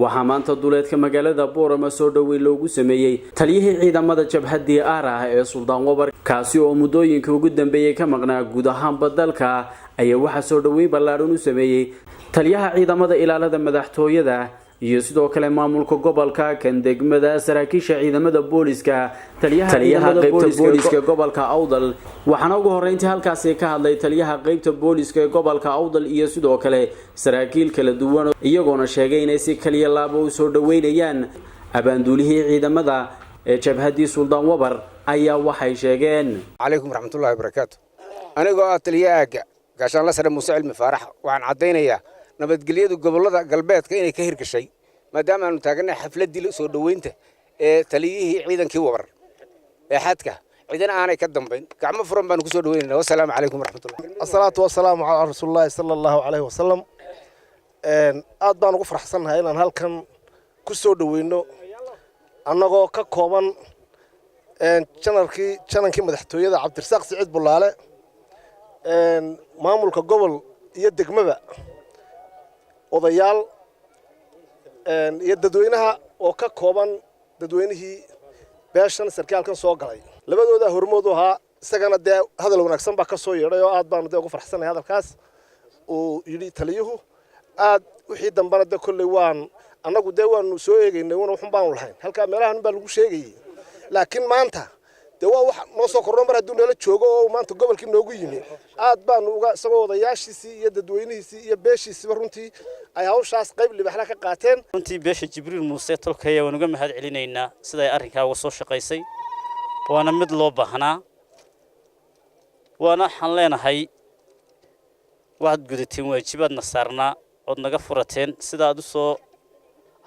waxaa maanta duleedka magaalada Boorama soo dhaweey loogu sameeyay taliyihii ciidamada jabhadii Aara ee Suldaan Wabar kaasi oo muddooyinka ugu dambeeyay ka maqnaa guud ahaan badalka ayaa waxa soo dhaweey ballaaran u sameeyay taliyaha ciidamada ilaalada madaxtooyada iyo sidoo kale maamulka gobolka kan degmada saraakiisha ciidamada booliska taliyaha qaybta booliska gobolka Awdal waxaana ugu horeyntii halkaas ka hadlay taliyaha qaybta booliska gobolka Awdal iyo sidoo kale saraakiil kala duwan iyagoona sheegay inay si kaliya laabo u soo dhaweynayaan abaanduulihii ciidamada ee jabhadii Suldaan Wabar ayaa waxay sheegeen calaykum raxmatullaahi wa barakaatuh anigoo taliyaha gaashaan la sare Muuse Cilmi Faarax waxaan cadeynayaa nabadgelyada gobolada galbeedka inay ka hirgashay maadaama aanu taaganay xafladii soo dhaweynta ee taliyihii ciidankii Wabar ee xadka ciidan aanay ka dambeyn gacmo furan baan ku soo dhaweynaa wassalaamu calaykum waraxmatullaahi asalaatu wassalaamu ala rasuulillaah sallallahu alayhi wasallam aad baan ugu faraxsanahay inaan halkan ku soo dhaweyno annagoo ka kooban janankii madaxtooyada Cabdirasaaq Siciid Bulaale maamulka gobol iyo degmada odayaal iyo dadweynaha oo ka kooban dadweynihii beeshan sarkaalkan soo galay labadooda hormood ahaa isagana hadal wanaagsan baa ka soo yeedhay oo aad baan ugu faraxsanahay hadalkaas oo yiri taliyuhu aad wixii dambana kulay waan annagu waanu soo eegaynay waxun baan lahayn halka meelahan baa lagu sheegay laakiin maanta waa wax noo soo korno mar hadduu nala joogo oo maanta gobolkii noogu yimi aad baan uga isagoo odayaashiisii iyo dadweynihiisii iyo beeshiisii runtii ay hawshaas qayb libaxla ka qaateen runtii beesha Jibriil Muuse tolkaya waan uga mahad celinaynaa sida ay arrinka uga soo shaqaysay waana mid loo baahnaa waana xan leenahay waxaad gudateen waajibaadna saarnaa oo naga furateen sida aad u soo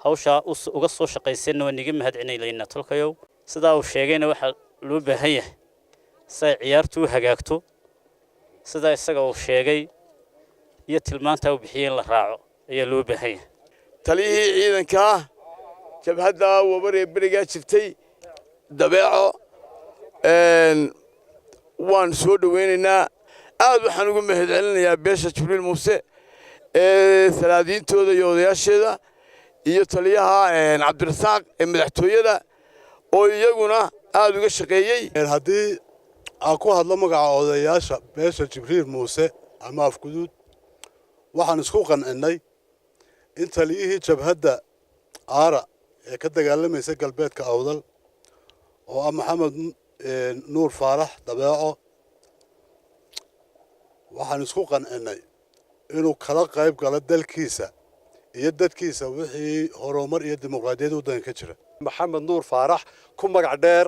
hawsha uga soo shaqayseen waan niga mahad celinaynaa tolkayow sida uu sheegayna waxa loo baahan yahay say ciyaartu hagaagto sida isaga uu sheegay iyo tilmaanta uu bixiyeen la raaco ayaa loo baahan yahay taliyihii ciidanka jabhadda Wabar ee bariga jiftay dabeeco waan soo dhaweynaynaa aad waxaan ugu mahad celinayaa beesha Jibriil Muuse ee salaadiintooda iyo odayaasheeda iyo taliyaha Cabdirasaaq ee madaxtooyada oo iyaguna aad uga shaqeeyay haddii aan ku hadlo magaca odayaasha beesha Jibriil Muuse ama afguduud waxaan isku qancinay in taliyihii jabhadda Aara ee ka dagaalamaysa galbeedka Awdal oo Maxamed Nuur Faarax dabeeco waxaan isku qancinay inuu kala qayb galo dalkiisa iyo dadkiisa wixii horumar iyo dimuqraadiyad waddanka ka jira Maxamed Nuur Faarax ku magac dheer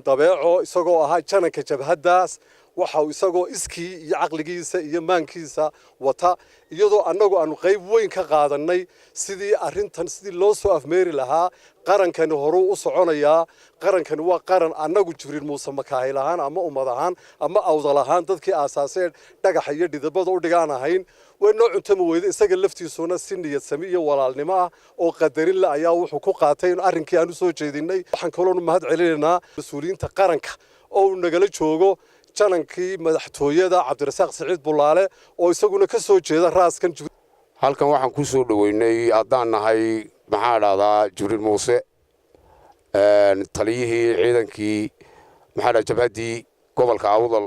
dabeeco isagoo ahaa jananka jabhadaas waxa uu isagoo iskii iyo aqligiisa iyo maankiisa wata iyadoo annagu aanu qayb weyn ka qaadanay sidii loo soo afmeeri lahaa qarankani horu u soconayaa qarankani waa qaran annagu Jibriil Muuse makaahil ahaan ama ummad ahaan ama Awdal ahaan dadkii aasaaseen dhagax iyo dhidabada u dhigaan ahayn weynoo cuntama weyda isaga laftiisuna si niyad sami iyo walaalnimo ah oo qadarin la ayaa wuxuu ku qaatay in arrinkii aanu soo jeedinay waxaan kaloo mahad celinaynaa mas'uuliyiinta qaranka oo nagala joogo janankii madaxtooyada Cabdirasaaq Siciid Bulaale oo isaguna ka soo jeeda raaskan halkan waxaan ku soo dhaweynay adaan nahay maxaa dhahdaa Jibriil Muuse taliyihii ciidankii maxaa jabhadii gobolka Awdal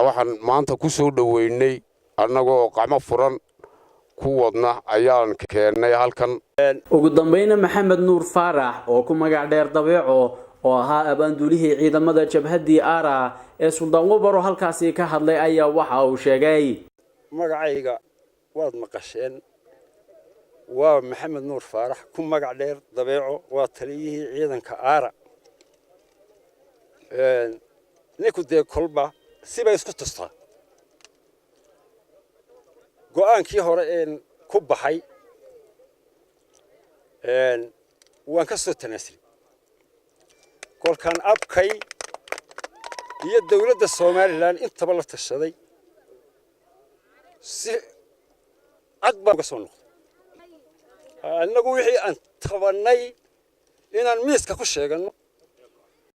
waxaan maanta ku soo dhaweynay annagoo qacmo furan ku wadna ayaan keenay halkan ugu dambeyn Maxamed Nuur Faarax oo ku magac dheer dabeeco oo ahaa abaanduulihii ciidamada jabhadii Aara ee Suldaan Wabar oo halkaas ka hadlay ayaa waxa uu sheegay magacayga waad maqasheen waa Maxamed Nuur Faarax ku magac dheer dabeeco waa taliyihii ciidanka Aara ninku kolba sibay isku tustaa go'aankii hore ku baxay waan ka soo tanaasulay kolkan abkay iyo dawladda Soomaaliland intaba la tashaday si cad baan uga soo noqday annagu wixii aan tabanay inaan miiska ku sheegano